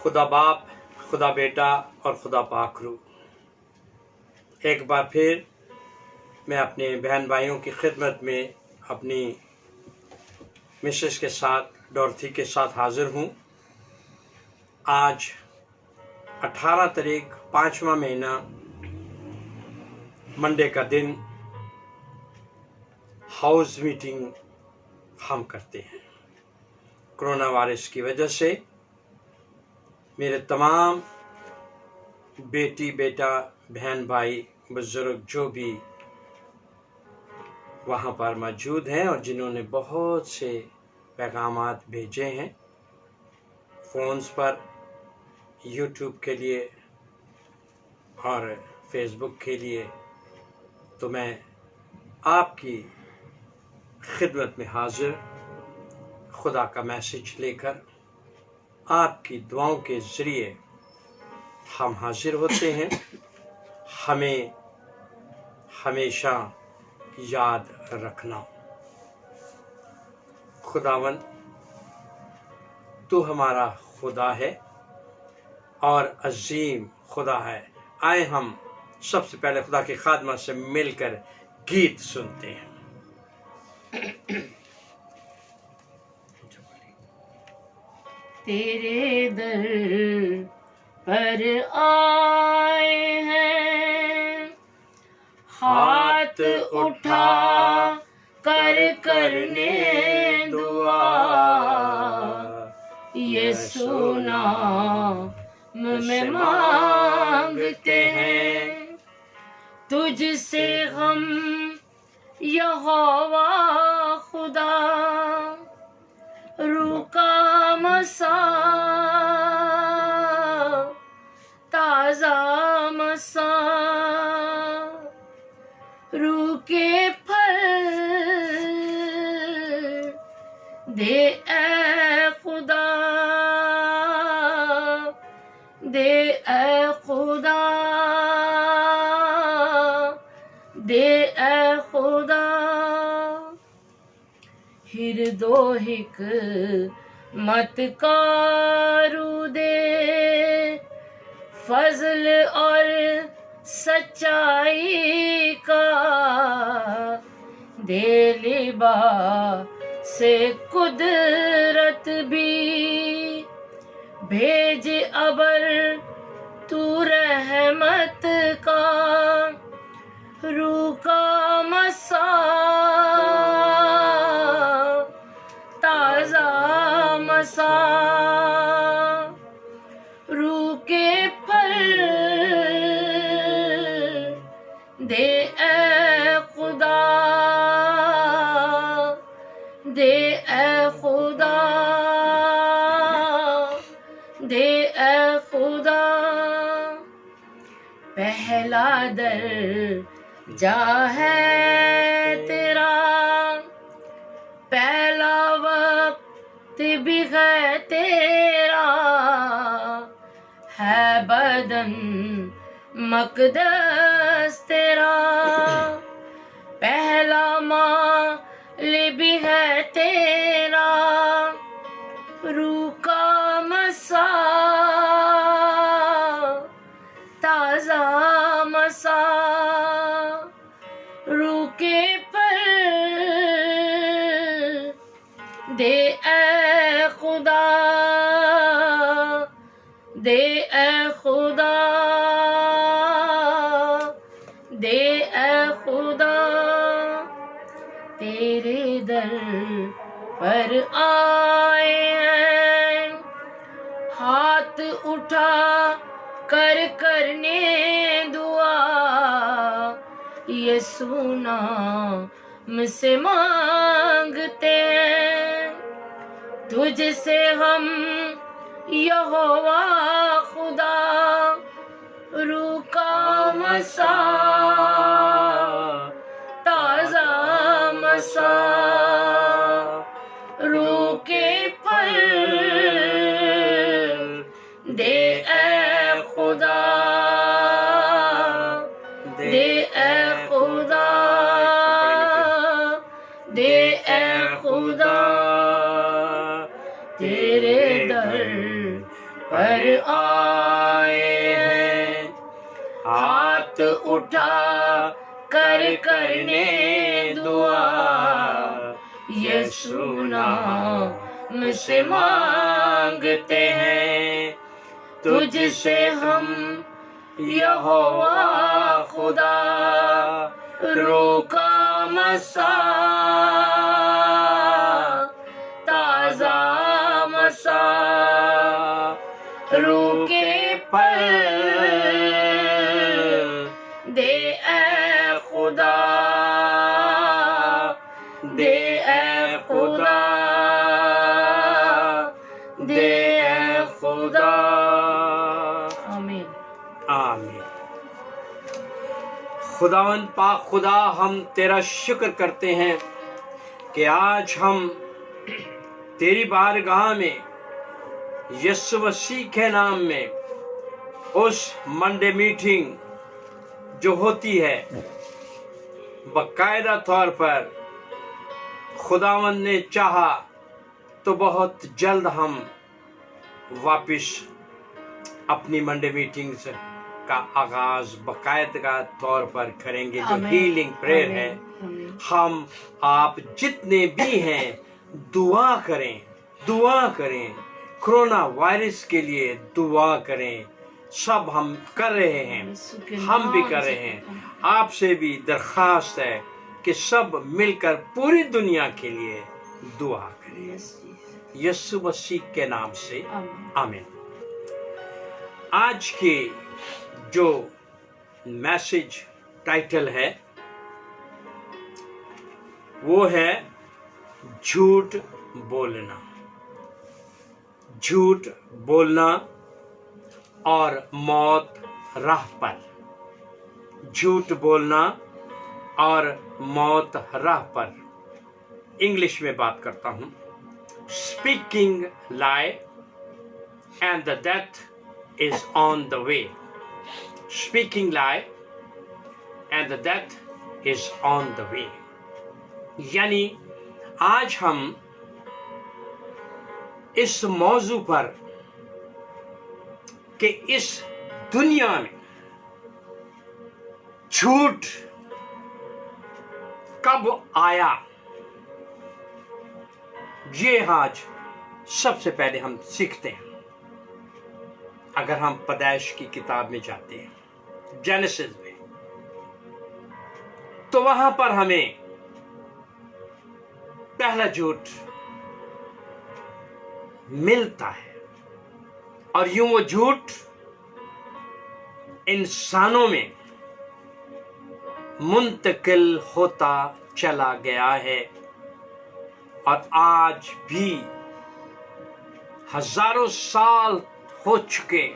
खुदा बाप, खुदा बेटा और खुदा पाक रूह। एक बार फिर मैं अपने बहन भाइयों की खिदमत में अपनी मिसेस के साथ, डॉर्थी के साथ हाजिर हूँ। आज 18 तारीख 5वां महीना मंडे का दिन हाउस मीटिंग हम करते हैं। कोरोना वायरस की वजह से मेरे तमाम बेटी बेटा, बहन भाई, बुजुर्ग जो भी वहाँ पर मौजूद हैं और जिन्होंने बहुत से पैगामात भेजे हैं फ़ोन्स पर, यूट्यूब के लिए और फेसबुक के लिए, तो मैं आपकी खिदमत में हाजिर खुदा का मैसेज लेकर आपकी दुआओं के ज़रिए हम हाजिर होते हैं। हमें हमेशा याद रखना, खुदावन तू हमारा खुदा है और अजीम खुदा है। आए हम सबसे पहले खुदा के खादमा से मिलकर गीत सुनते हैं। तेरे दर पर आए हैं, हाथ उठा कर करने दुआ, ये सुना में मांगते हैं, तुझसे हम यहोवा खुदा, रुका मसा ताजा मसा, रूके फल दे ए खुदा, दे ए खुदा, दे ए खुदा। हिरदो हिक मत कारू दे, फजल और सच्चाई का दे लिबा से कुदरत भी, भेज अबर तू रहमत का, रूका मसा ताजा मसा, रूके फल दे ए खुदा, दे ए खुदा, दे ए खुदा। पहला दर्जा है तेरा, पहला वक्त भी है तेरा, है बदन मकदस तेरा, पहला माल भी है तेरा, रूका मसा ताजा मसा, रूके फल दे ए खुदा, दे ए खुदा, दे ए खुदा। तेरे दर पर आए हैं, हाथ उठा कर करने दुआ, ये सुना मुझसे मांगते हैं, तुझसे हम यहोवा खुदा, रुका मसा ताजा मसा, रूके फल दे ए खुदा, दे ए खुदा, दे ए खुदा। तेरे दर پر آئے ہیں، ہاتھ اٹھا کر کرنے دعا، یسوع نام سے مانگتے ہیں، تجھ سے ہم یہوہ خدا، روح کا مسا، تازہ مسا، روح کے پل دے اے خدا، دے اے خدا، دے اے خدا۔ آمین آمین۔ خداوند پاک خدا، ہم تیرا شکر کرتے ہیں کہ آج ہم تیری بارگاہ میں یسوع مسیح کے نام میں اس منڈے میٹنگ جو ہوتی ہے باقاعدہ طور پر خداوند نے چاہا تو بہت جلد ہم واپس اپنی منڈے میٹنگز کا آغاز باقاعدہ طور پر کریں گے، جو ہیلنگ پریئر ہے۔ ہم آپ جتنے بھی ہیں دعا کریں، دعا کریں، کرونا وائرس کے لیے دعا کریں، سب ہم کر رہے ہیں، ہم بھی کر رہے ہیں۔ آپ سے بھی درخواست ہے کہ سب مل کر پوری دنیا کے لیے دعا کریں، یسوع مسیح کے نام سے آمین۔ آج کی جو میسج ٹائٹل ہے وہ ہے جھوٹ بولنا، جھوٹ بولنا اور موت راہ پر، جھوٹ بولنا اور موت راہ پر۔ انگلش میں بات کرتا ہوں۔ Speaking lie and the death is on the way. Speaking lie and the death is on the way. یعنی آج ہم اس موضوع پر کہ اس دنیا میں جھوٹ کب آیا، یہ آج سب سے پہلے ہم سیکھتے ہیں۔ اگر ہم پیدائش کی کتاب میں جاتے ہیں، جینیسس میں، تو وہاں پر ہمیں پہلا جھوٹ ملتا ہے، اور یوں وہ جھوٹ انسانوں میں منتقل ہوتا چلا گیا ہے، اور آج بھی ہزاروں سال ہو چکے،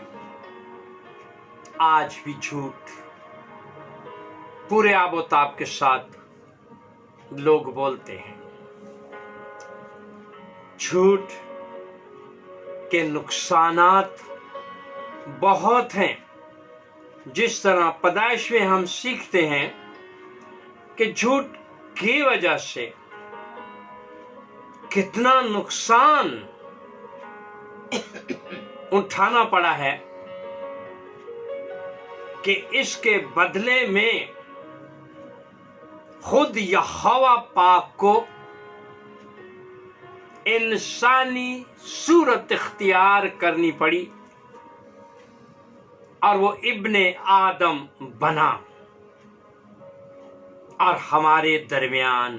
آج بھی جھوٹ پورے آب و تاب کے ساتھ لوگ بولتے ہیں۔ جھوٹ کے نقصانات بہت ہیں، جس طرح پیدائش میں ہم سیکھتے ہیں کہ جھوٹ کی وجہ سے کتنا نقصان اٹھانا پڑا ہے، کہ اس کے بدلے میں خود یہوہ پاک کو انسانی صورت اختیار کرنی پڑی، اور وہ ابن آدم بنا اور ہمارے درمیان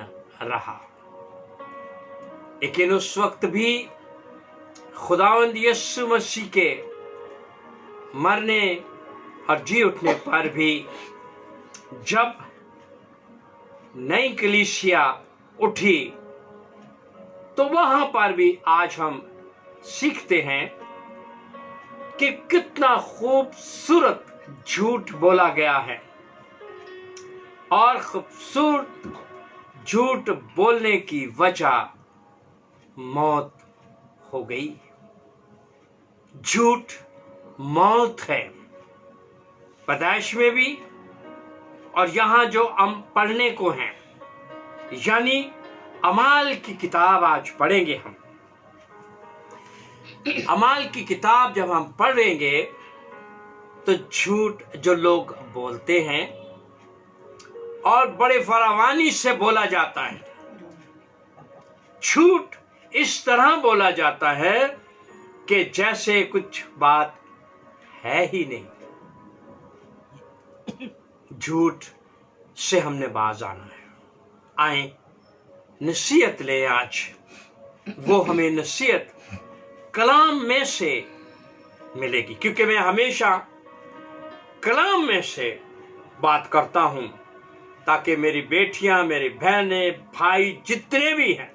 رہا۔ لیکن اس وقت بھی خداوند یسوع مسیح کے مرنے اور جی اٹھنے پر بھی جب نئی کلیسیا اٹھی، تو وہاں پر بھی آج ہم سیکھتے ہیں کہ کتنا خوبصورت جھوٹ بولا گیا ہے، اور خوبصورت جھوٹ بولنے کی وجہ موت ہو گئی۔ جھوٹ موت ہے، پیدائش میں بھی، اور یہاں جو ہم پڑھنے کو ہیں، یعنی اعمال کی کتاب آج پڑھیں گے ہم۔ अमाल की किताब जब हम पढ़ेंगे तो झूठ जो लोग बोलते हैं और बड़े फरावानी से बोला जाता है, झूठ इस तरह बोला जाता है कि जैसे कुछ बात है ही नहीं। झूठ से हमने बाज आना है। आए नसीहत ले आज, वो हमें नसीहत कलाम में से मिलेगी, क्योंकि मैं हमेशा कलाम में से बात करता हूं ताकि मेरी बेटियां, मेरी बहनें, भाई जितने भी हैं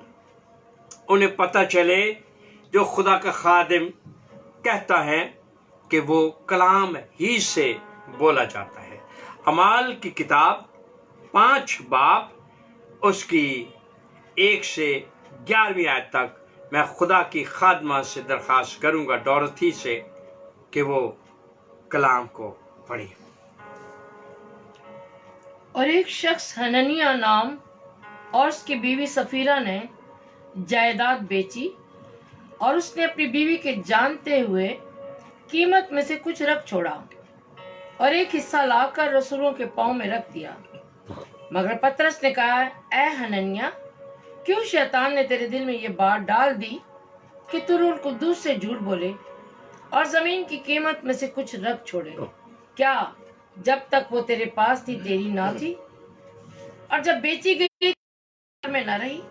उन्हें पता चले जो खुदा का खादिम कहता है कि वो कलाम ही से बोला जाता है। अमाल की किताब 5 बाब उसकी 1 से 11वीं आयत तक मैं खुदा की खादमा से दरख्वास्त करूंगा, डोरथी से, कि वो कलाम को पढ़े। और एक शख्स हननिया नाम और उसकी बीवी सफीरा ने जायदाद बेची और उसने अपनी बीवी के जानते हुए कीमत में से कुछ रख छोड़ा और एक हिस्सा लाकर रसूलों के पांव में रख दिया। मगर पतरस ने कहा, ऐ हननिया, क्यों शैतान ने तेरे दिल में ये बात डाल दी कि तू रूह कुद्दूस से झूठ बोले और जमीन की कीमत में से कुछ रख छोड़े? क्या जब तक वो तेरे पास थी तेरी ना थी, और जब बेची गई में न रही?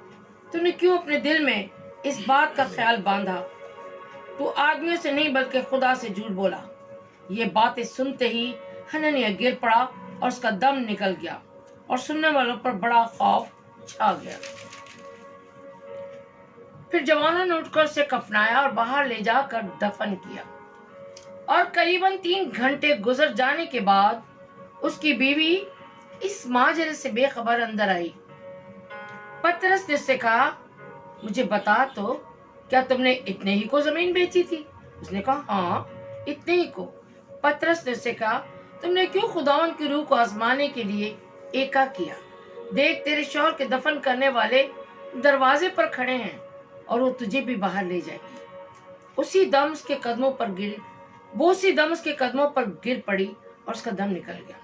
तूने क्यों अपने दिल में इस बात का ख्याल बांधा? तू आदमियों से नहीं बल्कि खुदा से झूठ बोला। ये बातें सुनते ही हननिया गिर पड़ा और उसका दम निकल गया और सुनने वालों पर बड़ा खौफ छा गया। फिर जवानों ने उठकर उसे कफनाया और बाहर ले जाकर दफन किया। और करीबन 3 घंटे गुजर जाने के बाद उसकी बीवी इस माजरे से बेखबर अंदर आई। पतरस ने उससे कहा, मुझे बता तो, क्या तुमने इतने ही को जमीन बेची थी? उसने कहा, हाँ, इतने ही को। पतरस ने उससे कहा, तुमने क्यों खुदावन की रूह को आजमाने के लिए एका किया? देख, तेरे शौहर के दफन करने वाले दरवाजे पर खड़े हैं और वो तुझे भी बाहर ले जाएगी। उसी दम उसके कदमों पर गिर पड़ी और उसका दम निकल गया।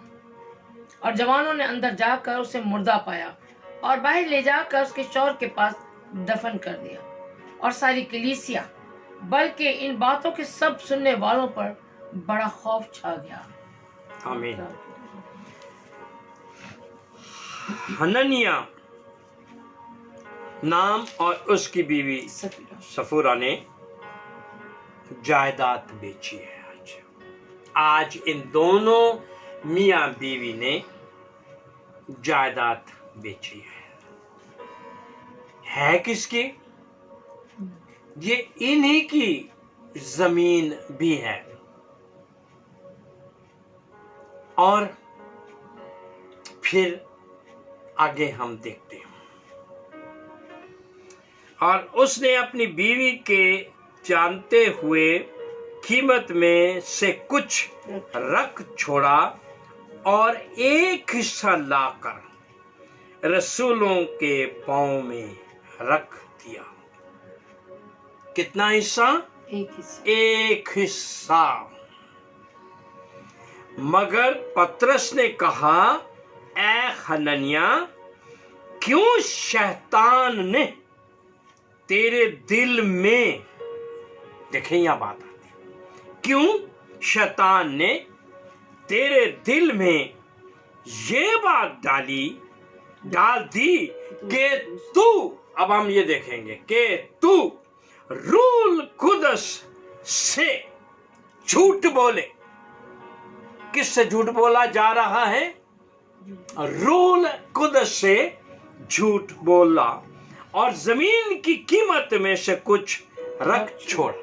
और जवानों ने अंदर जाकर उसे मुर्दा पाया और बाहर ले जाकर उसके शौहर के पास दफन कर दिया। और सारी कलीसिया बल्कि इन बातों के सब सुनने वालों पर बड़ा खौफ छा गया। आमीन। हननिया नाम और उसकी बीवी सफूरा ने जायदाद बेची है। आज इन दोनों मियां बीवी ने जायदाद बेची है किसकी? ये इन्हीं की जमीन भी है। और फिर आगे हम देखते हैं। और उसने अपनी बीवी के जानते हुए कीमत में से कुछ रख छोड़ा और एक हिस्सा लाकर रसूलों के पांव में रख दिया। कितना हिस्सा? एक हिस्सा। मगर पतरस ने कहा, ऐ हननिया, क्यों शैतान ने तेरे दिल में, देखें यह बात आती है, क्यों शैतान ने तेरे दिल में ये बात डाल दी कि तू, अब हम ये देखेंगे कि तू रूह कुद्दूस से झूठ बोले। किससे झूठ बोला जा रहा है? रूह कुद्दूस से झूठ बोला और जमीन की कीमत में से कुछ रख छोड़।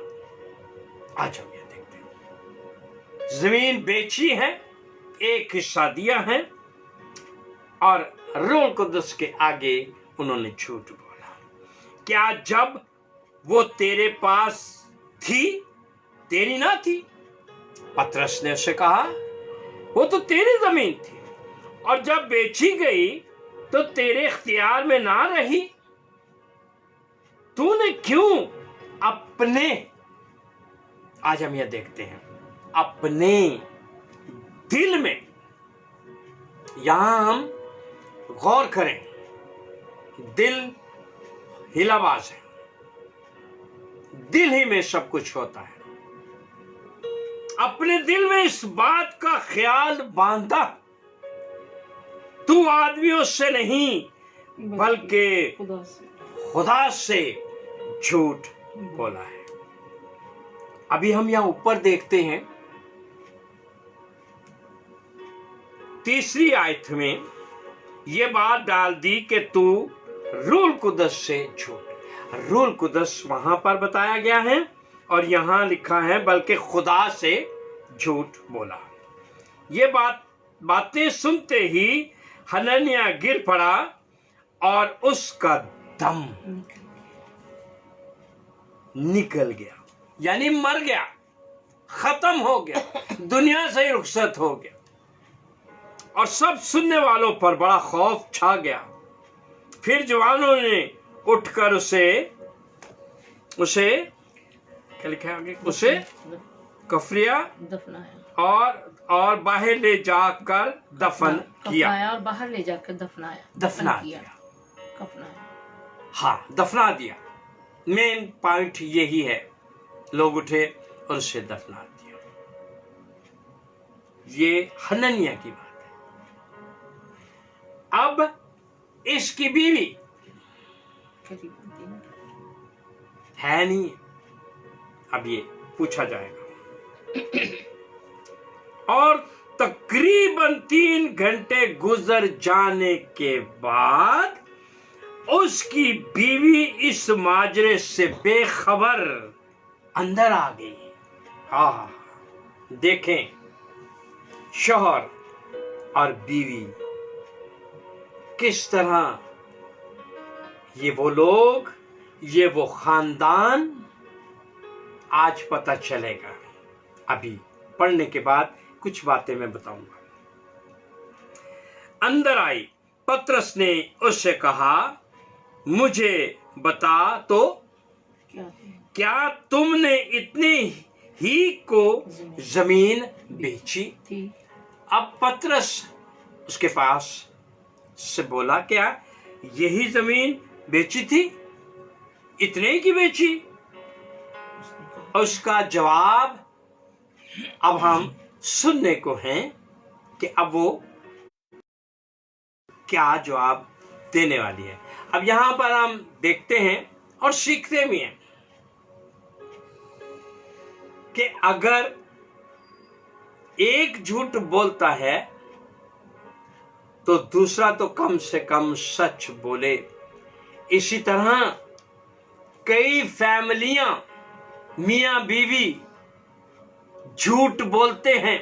आज हम ये देखते हैं, जमीन बेची है, एक हिस्सा दिया है और रूह कुद्दूस के आगे उन्होंने झूठ बोला। क्या जब वो तेरे पास थी तेरी ना थी? पतरस ने उससे कहा, वो तो तेरी जमीन थी और जब बेची गई तो तेरे इख्तियार में ना रही। तूने क्यों अपने آج ہم یہ دیکھتے ہیں اپنے دل میں. یہاں ہم غور کریں، دل ہلا باز ہے، دل ہی میں سب کچھ ہوتا ہے. اپنے دل میں اس بات کا خیال باندھا تو آدمیوں سے نہیں بلکہ خدا سے جھوٹ بولا ہے. ابھی ہم یہاں اوپر دیکھتے ہیں 3 آیت میں یہ بات ڈال دی کہ تو روح القدس سے جھوٹ. روح القدس وہاں پر بتایا گیا ہے اور یہاں لکھا ہے بلکہ خدا سے جھوٹ بولا. یہ باتیں سنتے ہی حنانیہ گر پڑا اور اس کا دم نکل گیا، یعنی مر گیا، ختم ہو گیا، دنیا سے ہی رخصت ہو گیا. اور سب سننے والوں پر بڑا خوف چھا گیا. پھر جوانوں نے اٹھ کر اسے کیا لکھا ہے آگے؟ اسے کفریا اور باہر لے جا کر دفن کیا. اور باہر لے جا کر دفنا دیا. ہاں، دفنا دیا. مین پوائنٹ یہی ہے، لوگ اٹھے اور اسے دفنا دیا. یہ حنانیہ کی بات ہے. اب اس کی بیوی ہے نہیں، اب یہ پوچھا جائے گا. اور تقریباً 3 گھنٹے گزر جانے کے بعد اس کی بیوی اس ماجرے سے بے خبر اندر آ گئی. ہاں، دیکھیں شوہر اور بیوی کس طرح، یہ وہ لوگ، یہ وہ خاندان. آج پتہ چلے گا. ابھی پڑھنے کے بعد کچھ باتیں میں بتاؤں گا. اندر آئی. پطرس نے اس سے کہا مجھے بتا تو کیا تم نے اتنے ہی کو زمین بیچی؟ اب پطرس اس کے پاس سے بولا کیا یہی زمین بیچی تھی؟ اتنے ہی کی بیچی؟ اس کا جواب اب ہم سننے کو ہیں کہ اب وہ کیا جواب دینے والی ہے. اب یہاں پر ہم دیکھتے ہیں اور سیکھتے بھی ہیں کہ اگر ایک جھوٹ بولتا ہے تو دوسرا تو کم سے کم سچ بولے. اسی طرح کئی فیملیاں میاں بیوی جھوٹ بولتے ہیں،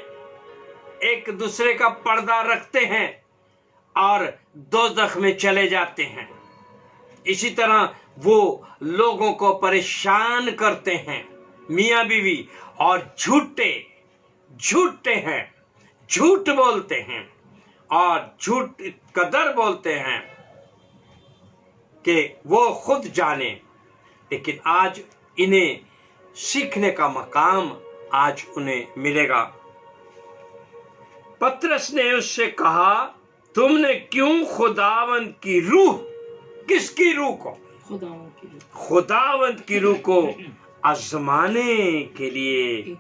ایک دوسرے کا پردہ رکھتے ہیں اور دوزخ میں چلے جاتے ہیں. اسی طرح وہ لوگوں کو پریشان کرتے ہیں میاں بیوی، اور جھوٹے ہیں، جھوٹ بولتے ہیں اور جھوٹ قدر بولتے ہیں کہ وہ خود جانے. لیکن آج انہیں سیکھنے کا مقام آج انہیں ملے گا. پطرس نے اس سے کہا تم نے کیوں خداوند کی روح، کس کی روح کو؟ خداوند کی روح کو آزمانے کے لیے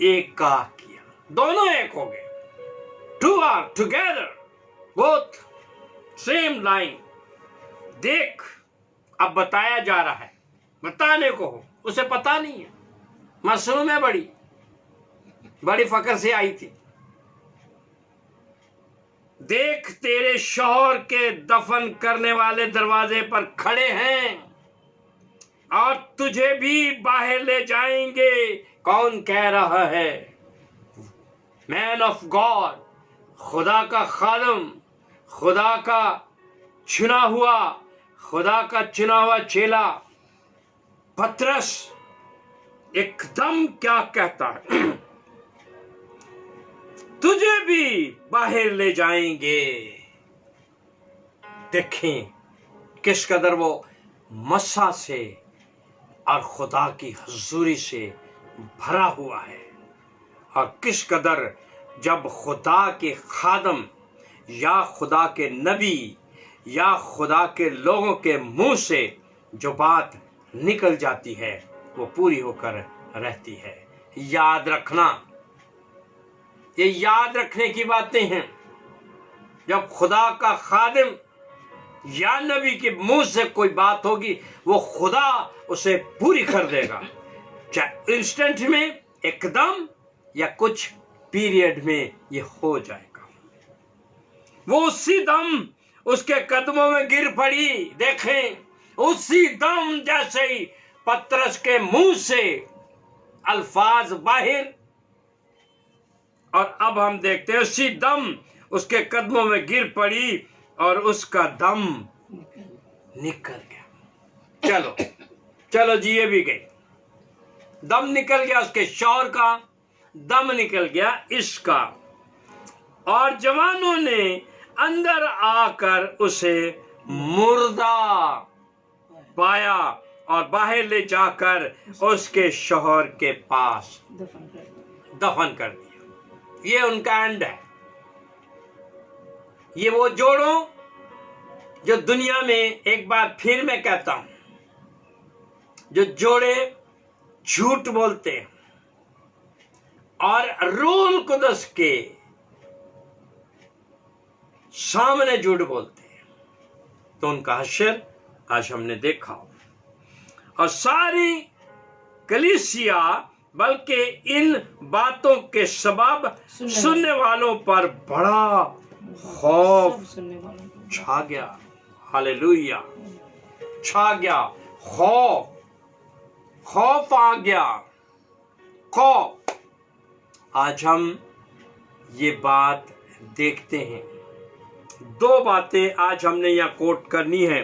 ایک کا کیا. دونوں ایک ہو گئے. 2 are together, both same line. دیکھ اب بتایا جا رہا ہے، بتانے کو ہو، اسے پتا نہیں ہے. معصوم ہے، بڑی فخر سے آئی تھی. دیکھ تیرے شوہر کے دفن کرنے والے دروازے پر کھڑے ہیں اور تجھے بھی باہر لے جائیں گے. کون کہہ رہا ہے؟ مین آف گاڈ، خدا کا خادم، خدا کا چنا ہوا چیلا پطرس ایک دم کیا کہتا ہے؟ تجھے بھی باہر لے جائیں گے. دیکھیں کس قدر وہ مسا سے اور خدا کی حضوری سے بھرا ہوا ہے، اور کس قدر جب خدا کے خادم یا خدا کے نبی یا خدا کے لوگوں کے منہ سے جو بات نکل جاتی ہے وہ پوری ہو کر رہتی ہے۔ یاد رکھنا، یہ یاد رکھنے کی باتیں ہیں۔ جب خدا کا خادم یا نبی کے منہ سے کوئی بات ہوگی وہ خدا اسے پوری کر دے گا، چاہے انسٹنٹ میں، ایک دم، یا کچھ پیریڈ میں یہ ہو جائے گا۔ وہ اسی دم اس کے قدموں میں گر پڑی۔ دیکھیں، اسی دم جیسے ہی پترس کے منہ سے الفاظ باہر، اور اب ہم دیکھتے ہیں اسی دم اس کے قدموں میں گر پڑی اور اس کا دم نکل گیا۔ چلو جی، یہ بھی گئی، دم نکل گیا، اس کے شوہر کا دم نکل گیا، اس کا۔ اور جوانوں نے اندر آ کر اسے مردہ پایا اور باہر لے جا کر اس کے شوہر کے پاس دفن کر دیا۔ یہ ان کا اینڈ ہے۔ یہ وہ جوڑوں جو دنیا میں، ایک بار پھر میں کہتا ہوں، جو جوڑے جھوٹ بولتے ہیں اور روح القدس کے سامنے جھوٹ بولتے ہیں، تو ان کا حشر آج ہم نے دیکھا۔ اور ساری کلیسیا بلکہ ان باتوں کے سبب سننے والوں پر بڑا خوف چھا گیا۔ ہاللیلویہ، چھا گیا، خوف آ گیا، خوف۔ آج ہم یہ بات دیکھتے ہیں۔ دو باتیں آج ہم نے یہاں کوٹ کرنی ہے،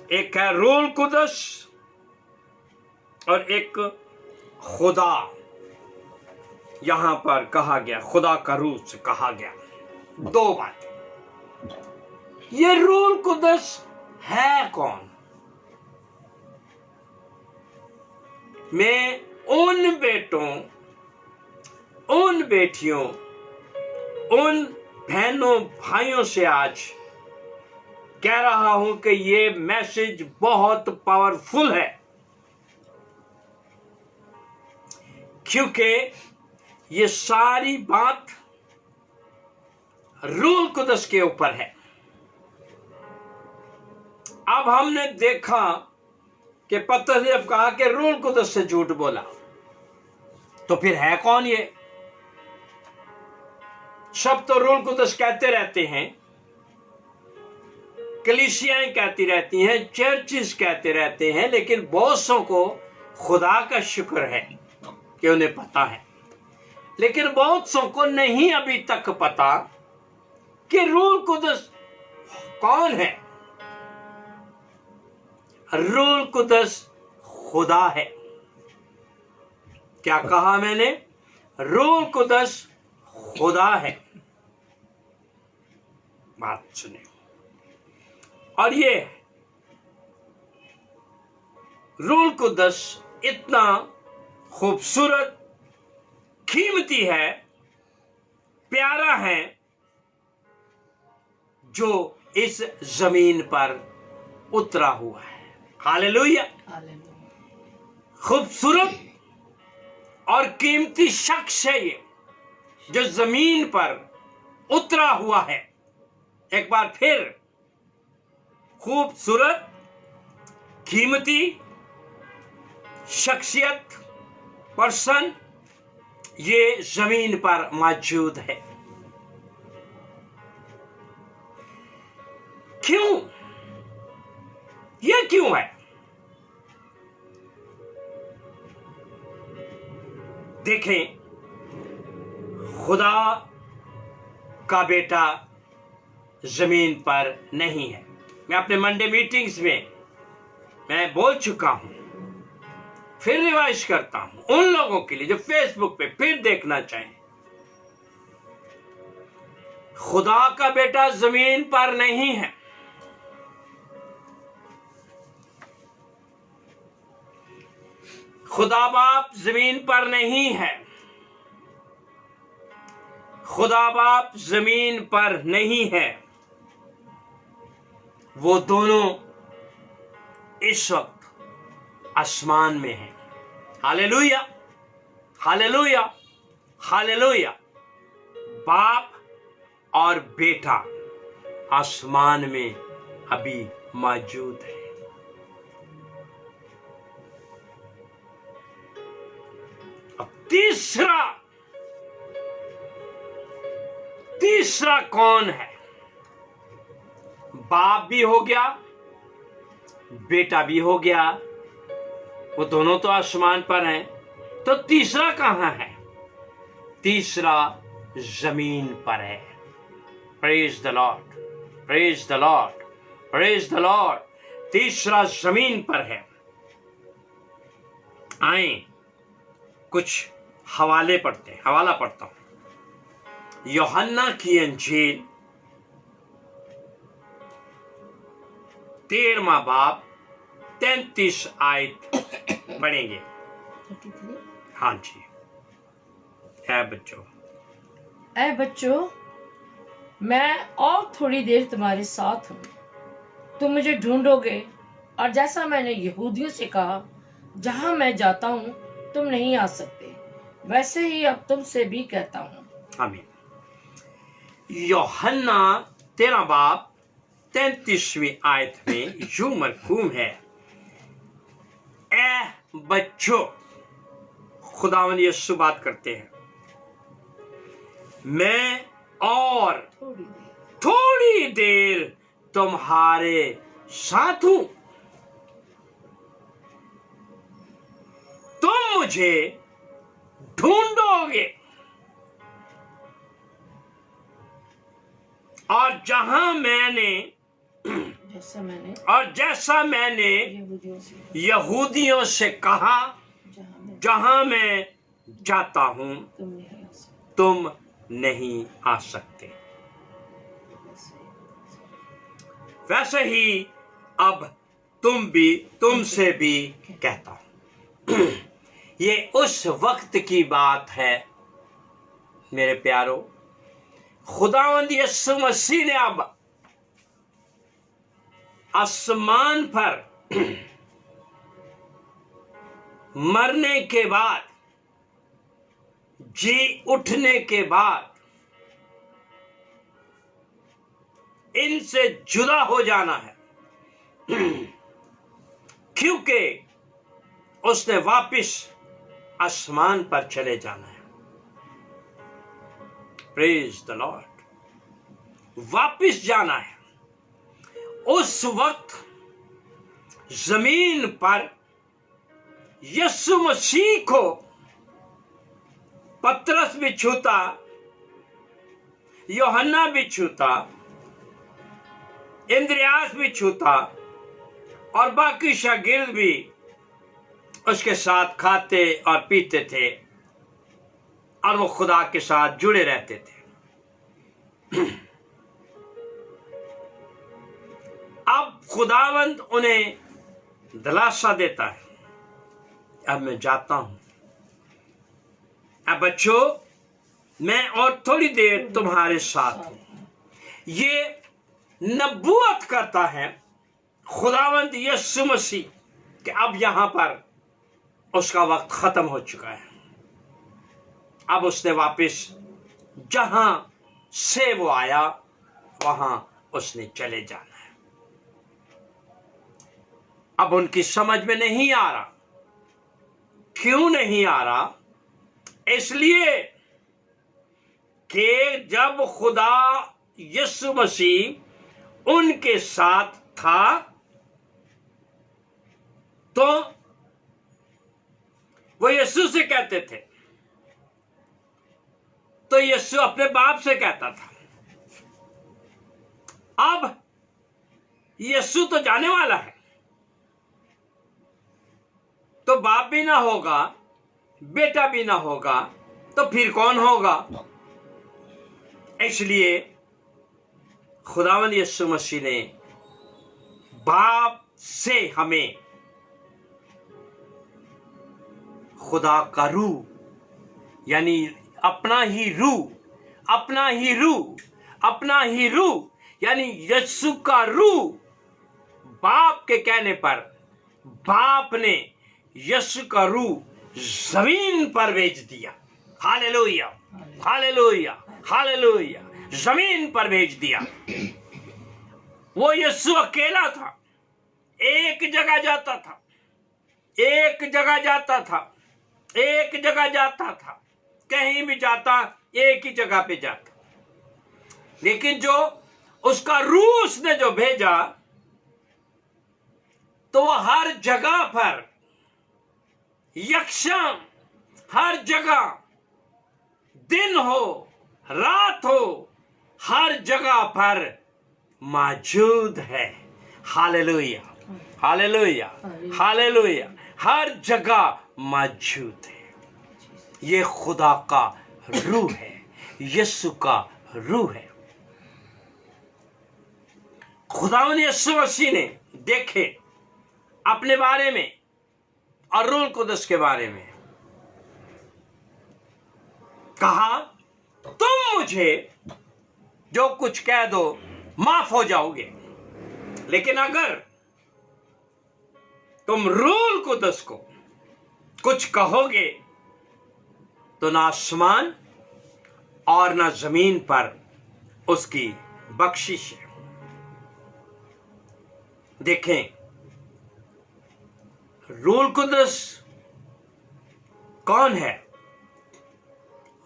ایک ہے روح القدس اور ایک خدا۔ یہاں پر کہا گیا خدا کا روح سے کہا گیا، دو باتیں۔ یہ روح القدس ہے کون؟ میں ان بیٹوں، ان بیٹیوں، ان بہنوں بھائیوں سے آج کہہ رہا ہوں کہ یہ میسج بہت پاورفل ہے، کیونکہ یہ ساری بات روح القدس کے اوپر ہے۔ اب ہم نے دیکھا کہ پترس نے جب کہا کہ روح القدس سے جھوٹ بولا، تو پھر ہے کون یہ؟ سب تو روح القدس کہتے رہتے ہیں، کلیسیاں کہتی رہتی ہیں، چرچز کہتے رہتے ہیں، لیکن بہت سو کو خدا کا شکر ہے کہ انہیں پتا ہے، لیکن بہت سو کو نہیں ابھی تک پتا کہ روح القدس کون ہے۔ روح القدس خدا ہے۔ کیا کہا میں نے؟ روح القدس خدا ہے۔ بات سنیں، اور یہ روح القدس اتنا خوبصورت، قیمتی ہے، پیارا ہے، جو اس زمین پر اترا ہوا ہے۔ ہاللیلویہ، خوبصورت اور قیمتی شخص ہے یہ، جو زمین پر اترا ہوا ہے۔ ایک بار پھر، خوبصورت، قیمتی شخصیت، پرسن، یہ زمین پر موجود ہے۔ کیوں؟ یہ کیوں ہے؟ دیکھیں، خدا کا بیٹا زمین پر نہیں ہے۔ میں اپنے منڈے میٹنگز میں بول چکا ہوں، پھر ریوائز کرتا ہوں ان لوگوں کے لیے جو فیس بک پہ پھر دیکھنا چاہیں۔ خدا کا بیٹا زمین پر نہیں ہے۔ خدا باپ زمین پر نہیں ہے، خدا باپ زمین پر نہیں ہے، وہ دونوں اس وقت آسمان میں ہیں۔ ہاللیلویا، ہاللیلویا، ہاللیلویا۔ باپ اور بیٹا آسمان میں ابھی موجود ہے۔ اب تیسرا کون ہے؟ باپ بھی ہو گیا، بیٹا بھی ہو گیا، وہ دونوں تو آسمان پر ہیں، تو تیسرا کہاں ہے؟ تیسرا زمین پر ہے۔ پریز دی لارڈ، پریز دی لارڈ، پریز دی لارڈ۔ تیسرا زمین پر ہے۔ آئیں کچھ حوالہ پڑھتا ہوں۔ یوحنا کی انجیل 13واں باب 33 آیت پڑھیں گے۔ ہاں جی۔ اے بچوں، میں اور تھوڑی دیر تمہارے ساتھ ہوں، تم مجھے ڈھونڈو گے، اور جیسا میں نے یہودیوں سے کہا جہاں میں جاتا ہوں تم نہیں آ سکتے، ویسے ہی اب تم سے بھی کہتا ہوں۔ آمین۔ یوحنا 13 باب 33ویں آیت میں یوں مرقوم ہے، اے بچوں، خداوند یسوع بات کرتے ہیں، میں اور تھوڑی دیر تمہارے ساتھ ہوں، تم مجھے ڈھونڈو گے، اور جیسا میں نے یہودیوں سے کہا جہاں میں جاتا ہوں تم نہیں آ سکتے، ویسے ہی اب تم سے بھی کہتا ہوں۔ یہ اس وقت کی بات ہے میرے پیارو، خداوند یسوع مسیح نے اب آسمان پر مرنے کے بعد، جی اٹھنے کے بعد، ان سے جدا ہو جانا ہے، کیونکہ اس نے واپس آسمان پر چلے جانا ہے۔ پریز دی لارڈ، واپس جانا ہے۔ اس وقت زمین پر یسوع مسیح کو پترس بھی چھوتا، یوحنا بھی چھوتا، اندریاس بھی چھوتا، اور باقی شاگرد بھی اس کے ساتھ کھاتے اور پیتے تھے، اور وہ خدا کے ساتھ جڑے رہتے تھے۔ اب خداوند انہیں دلاسا دیتا ہے، اب میں جاتا ہوں، اب بچوں میں اور تھوڑی دیر تمہارے ساتھ ہوں۔ یہ نبوت کرتا ہے خداوند یسوع مسیح کہ اب یہاں پر اس کا وقت ختم ہو چکا ہے، اب اس نے واپس جہاں سے وہ آیا وہاں اس نے چلے جانا ہے۔ اب ان کی سمجھ میں نہیں آ رہا، کیوں نہیں آ رہا؟ اس لیے کہ جب خدا یسوع مسیح ان کے ساتھ تھا تو وہ یسوع سے کہتے تھے، تو یسوع اپنے باپ سے کہتا تھا۔ اب یسوع تو جانے والا ہے، تو باپ بھی نہ ہوگا، بیٹا بھی نہ ہوگا، تو پھر کون ہوگا؟ اس لیے خداوند یسوع مسیح نے باپ سے ہمیں खुदा का रूह, यानी अपना ही रूह, अपना ही रूह, अपना ही रूह, यानी यीशु का रूह। बाप के कहने पर बाप ने यीशु का रूह जमीन पर भेज दिया। Hallelujah, hallelujah, hallelujah. जमीन पर भेज दिया। वो यीशु अकेला था, एक जगह जाता था, एक जगह जाता था, एक जगह जाता था, कहीं भी जाता एक ही जगह पे जाता। लेकिन जो उसका रूह उसने जो भेजा, तो वो हर जगह पर यक्षम, हर जगह, दिन हो रात हो, हर जगह पर मौजूद है। Hallelujah, hallelujah, hallelujah. हर जगह मौजूद है। ये खुदा का रूह है, यीशु का रूह है। खुदावंद यीशु मसीह ने देखे अपने बारे में और रूह कुदस के बारे में कहा, तुम मुझे जो कुछ कह दो माफ हो जाओगे, लेकिन अगर तुम रूह कुदस को कुछ कहोगे तो ना आसमान और ना जमीन पर उसकी बख्शिश है। देखें, रूह कुदस कौन है?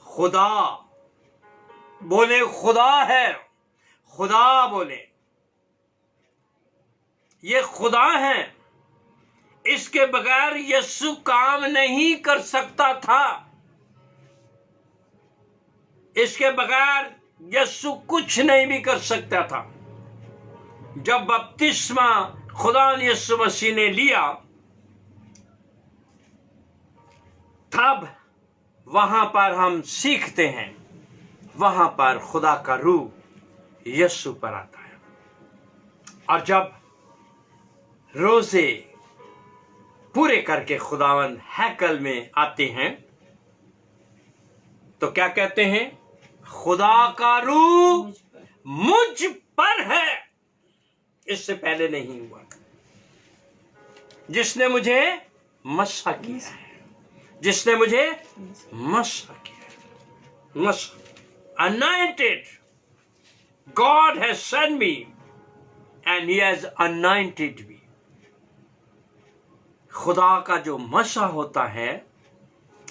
खुदा। बोले खुदा है, खुदा बोले, ये खुदा है। इसके बगैर यीशु काम नहीं कर सकता था। इसके बगैर यीशु कुछ नहीं भी कर सकता था। जब बपतिस्मा खुदा यीशु मसीह ने लिया, तब वहां पर हम सीखते हैं, वहां पर खुदा का रूह यीशु पर आता है। और जब रोजे पूरे करके खुदावंद हैकल में आते हैं, तो क्या कहते हैं? खुदा का रूह मुझ पर है। इससे पहले नहीं हुआ। जिसने मुझे मसा किया है, जिसने मुझे मसा किया है, मसा, anointed. God has sent me and he has anointed me. खुदा का जो मसा होता है,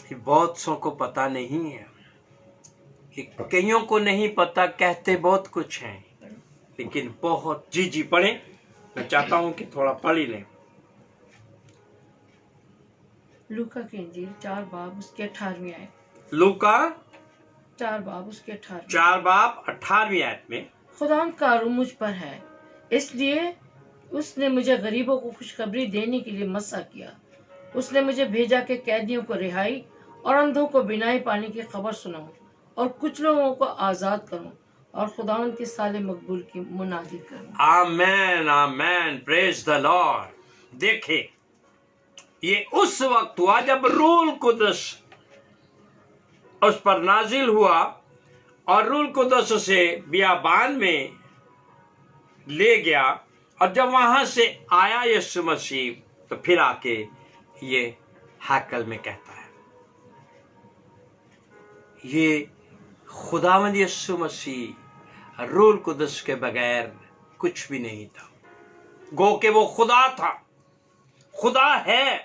ये बहुत सौ को पता नहीं है। कईयों को नहीं पता, कहते बहुत कुछ हैं, लेकिन बहुत जी पढ़े। मैं चाहता हूं कि थोड़ा पढ़ ही लें। लूका की इंजील 4 बाब उसके 18वीं आयत। लूका 4 बाब उसके 18वीं 4 बाब 18वीं आयत में, खुदावंद का रूह मुझ पर है, इसलिए उसने मुझे गरीबों को खुशखबरी देने के लिए मसा किया। उसने मुझे भेजा कि कैदियों को रिहाई और अंधों को बिनाई पाने की खबर सुनाऊं और कुछ लोगों को आजाद करूं और खुदावंद के साले मकबूल की मुनादी करूं। आमेन, आमेन, प्रेज द लॉर्ड। देखे, ये उस वक्त हुआ जब रूह कुदस उस पर नाजिल हुआ और रूह कुदस उसे बियाबान में ले गया। और जब वहां से आया यीशु मसीह, तो फिर आके ये हैकल में कहता है, ये खुदावंद यीशु मसीह रूह कुदस के बगैर कुछ भी नहीं था। गो के वो खुदा था, खुदा है,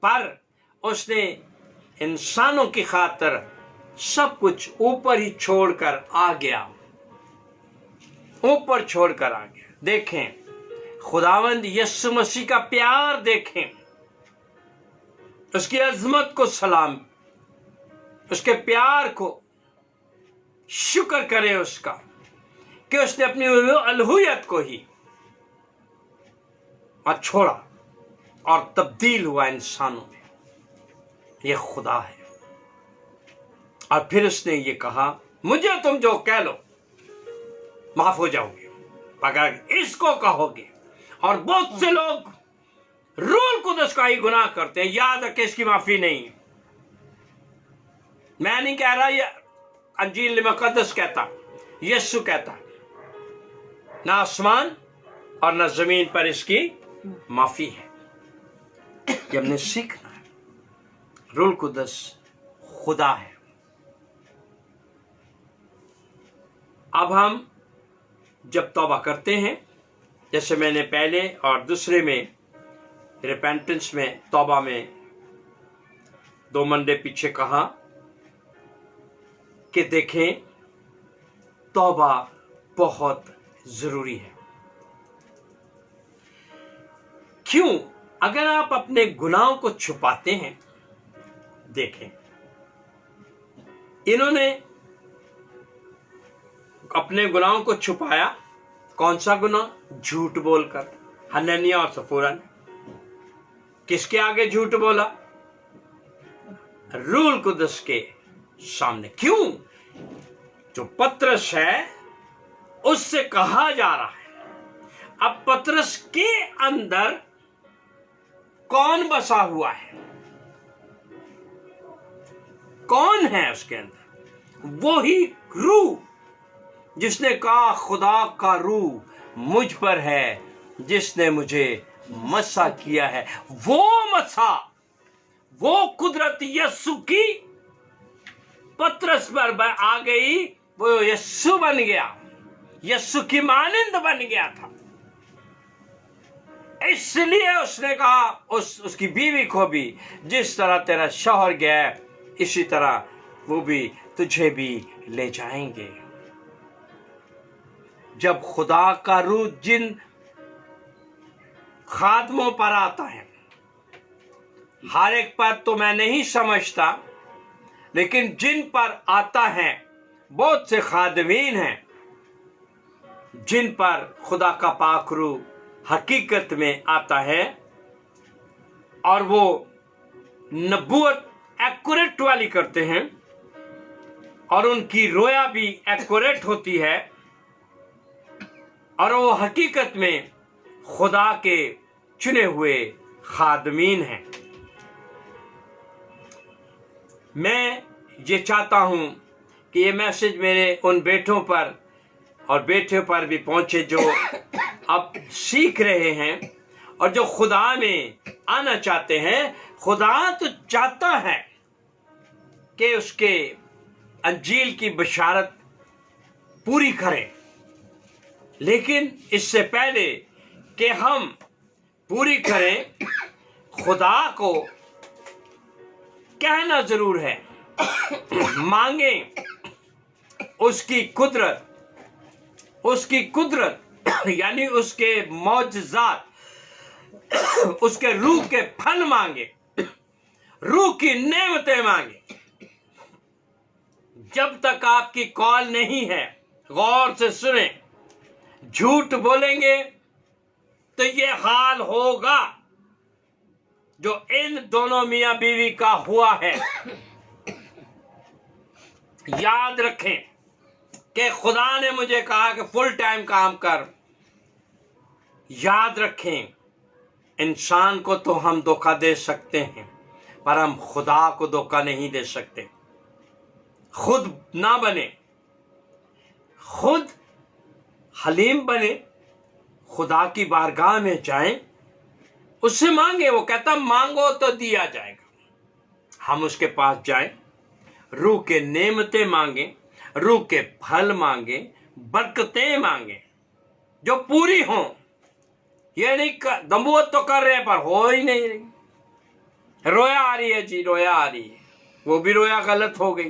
पर उसने इंसानों की खातिर सब कुछ ऊपर ही छोड़कर आ गया, ऊपर छोड़कर आ गया। देखें, खुदावंद यीशु मसीह का प्यार देखें, उसकी अजमत को सलाम, उसके प्यार को शुक्र करें उसका कि उसने अपनी अलहुयत को ही और छोड़ा और तब्दील हुआ इंसानों में। यह खुदा है। और फिर उसने ये कहा, मुझे तुम जो कह लो माफ हो जाओगे, अगर इसको कहोगे। और बहुत से लोग रूल कुदस का ही गुनाह करते हैं। याद रखें, इसकी माफी नहीं है। मैं नहीं कह रहा, ये अंजील मुकद्दस कहता, यीशु कहता, ना आसमान और ना जमीन पर इसकी माफी है। ये हमने सीखना है। रूल कुदस खुदा है। अब हम जब तौबा करते हैं, जैसे मैंने पहले और दूसरे में रिपेंटेंस में, तौबा में 2 मंडे पीछे कहा कि देखें, तौबा बहुत जरूरी है। क्यों? अगर आप अपने गुनाहों को छुपाते हैं, देखें, इन्होंने अपने गुनाहों को छुपाया। कौन सा गुनाह? झूठ बोलकर। हनन्याह और सफूरा ने किसके आगे झूठ बोला? रूल कुदस के सामने। क्यों? जो पतरस है उससे कहा जा रहा है। अब पतरस के अंदर कौन बसा हुआ है? कौन है उसके अंदर? वो ही रूह जिसने कहा, खुदा का रूह मुझ पर है, जिसने मुझे मसा किया है। वो मसा, वो कुदरत यीशु की पतरस पर आ गई। वो यीशु बन गया, यीशु की मानंद बन गया था। इसलिए उसने कहा उसकी बीवी को भी, जिस तरह तेरा शौहर गया इसी तरह वो भी तुझे भी ले जाएंगे। जब खुदा का रूह जिन खादमों पर आता है, हर एक पर तो मैं नहीं समझता, लेकिन जिन पर आता है, बहुत से खादमीन हैं जिन पर खुदा का पाक रूह हकीकत में आता है और वो नबूवत एक्यूरेट वाली करते हैं और उनकी रोया भी एक्यूरेट होती है और वो हकीकत में खुदा के चुने हुए खादमीन हैं। मैं ये चाहता हूं कि ये मैसेज मेरे उन बेटों पर और बेटियों पर भी पहुंचे जो अब सीख रहे हैं और जो खुदा में आना चाहते हैं। खुदा तो चाहता है कि उसके अंजील की बशारत पूरी करें, लेकिन इससे पहले कि हम पूरी करें, खुदा को कहना जरूर है, मांगें उसकी कुदरत यानी उसके मौजज़ात, उसके रूह के फल मांगे, रूह की नेमतें मांगे। जब तक आपकी कॉल नहीं है, गौर से सुने, झूठ बोलेंगे तो ये हाल होगा जो इन दोनों मियां बीवी का हुआ है। याद रखें कि खुदा ने मुझे कहा कि फुल टाइम काम कर। याद रखें, इंसान को तो हम धोखा दे सकते हैं, पर हम खुदा को धोखा नहीं दे सकते। खुद ना बने, खुद हलीम बने, खुदा की बारगाह में जाएं, उससे मांगे। वो कहता मांगो तो दिया जाएगा। हम उसके पास जाएं, रूह के नेमतें मांगे, रूह के फल मांगे, बरकतें मांगे जो पूरी हों। ये नहीं दंबुवत तो कर रहे हैं पर हो ही नहीं रही। रोया आ रही है जी, रोया आ रही है, वो भी रोया गलत हो गई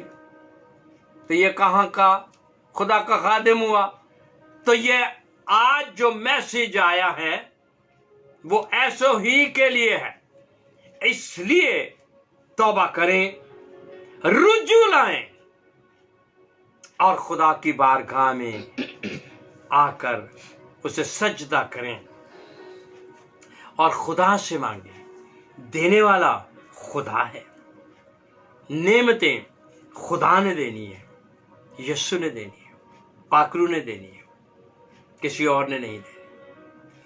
तो ये कहां का खुदा का खादिम हुआ। तो ये आज जो मैसेज आया है वो ऐसो ही के लिए है। इसलिए तौबा करें, रुजू लाएं और खुदा की बारगाह में आकर उसे सजदा करें और खुदा से मांगे। देने वाला खुदा है। नेमतें खुदा ने देनी है, यीशु ने देनी है, पाकरू ने देनी है, किसी और ने नहीं देनी।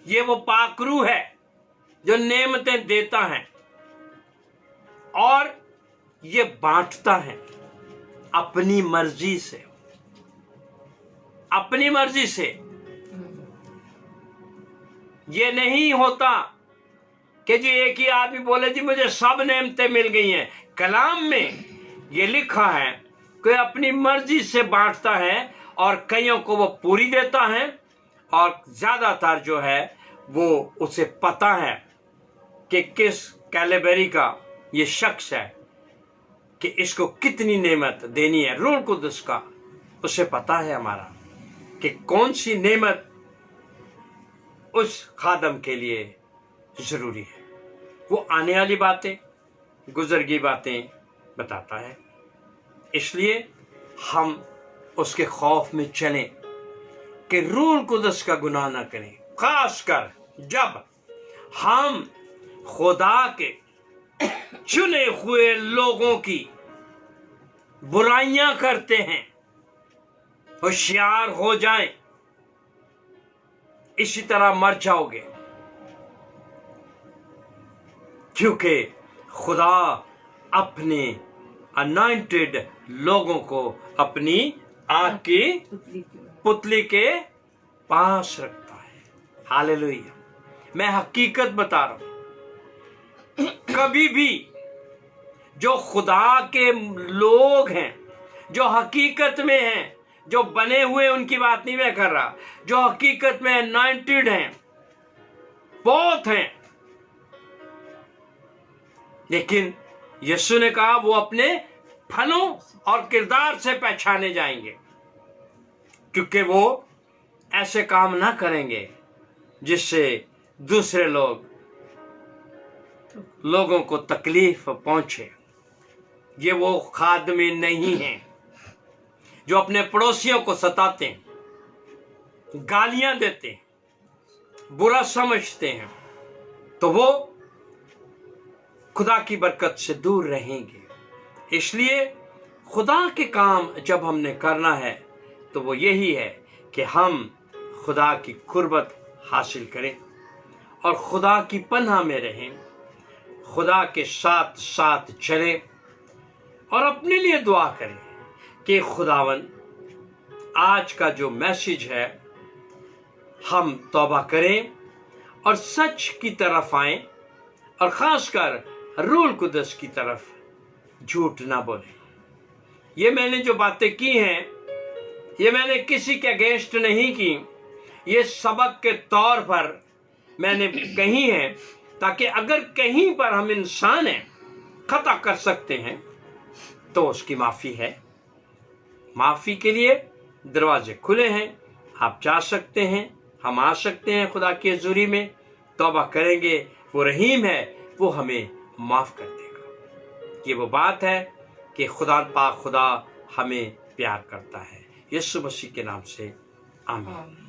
ये वो पाकरू है जो नेमतें देता है और ये बांटता है अपनी मर्जी से, अपनी मर्जी से। ये नहीं होता कि जी एक ही आदमी बोले जी मुझे सब नेमतें मिल गई हैं। कलाम में ये लिखा है कि अपनी मर्जी से बांटता है और कईयों को वो पूरी देता है, और ज्यादातर जो है वो उसे पता है कि किस कैलेबरी का ये शख्स है, कि इसको कितनी नेमत देनी है। रूह कुदस का उसे पता है हमारा कि कौन सी नेमत उस खादम के लिए जरूरी है। वो आने वाली बातें, गुजर गई बातें बताता है। इसलिए हम उसके खौफ में चलें कि रूह कुदस का गुनाह ना करें, खासकर जब हम खुदा के चुने हुए लोगों की बुराइयां करते हैं। होशियार हो जाएं, इसी तरह मर जाओगे, क्योंकि खुदा अपने अनॉइंटेड लोगों को अपनी आंख की पुतली के पास रखता है। हालेलुया। मैं हकीकत बता रहा हूं, कभी भी जो खुदा के लोग हैं, जो हकीकत में हैं, जो बने हुए, उनकी बात नहीं मैं कर रहा, जो हकीकत में अनॉइंटेड हैं, बहुत हैं, लेकिन यीशु ने कहा वो अपने फलों और किरदार से पहचाने जाएंगे, क्योंकि वो ऐसे काम ना करेंगे जिससे दूसरे लोगों को तकलीफ पहुंचे। ये वो खादमी नहीं हैं जो अपने पड़ोसियों को सताते हैं, गालियां देते हैं, बुरा समझते हैं, तो वो खुदा की बरकत से दूर रहेंगे। इसलिए खुदा के काम जब हमने करना है तो वो यही है कि हम खुदा की कुर्बत हासिल करें और खुदा की पनाह में रहें, खुदा के साथ साथ चलें और अपने लिए दुआ करें कि खुदावन आज का जो मैसेज है हम तौबा करें और सच की तरफ आएं, और खासकर रूह कुदस की तरफ झूठ ना बोले। ये मैंने जो बातें की हैं, ये मैंने किसी के अगेंस्ट नहीं की, ये सबक के तौर पर मैंने कही है, ताकि अगर कहीं पर हम इंसान हैं, खता कर सकते हैं, तो उसकी माफी है। माफी के लिए दरवाजे खुले हैं, आप जा सकते हैं, हम आ सकते हैं खुदा की हजूरी में, तौबा करेंगे, वो रहीम है, वो हमें माफ कर देगा। ये वो बात है कि खुदा पाक खुदा हमें प्यार करता है। यीशु मसीह के नाम से आमीन।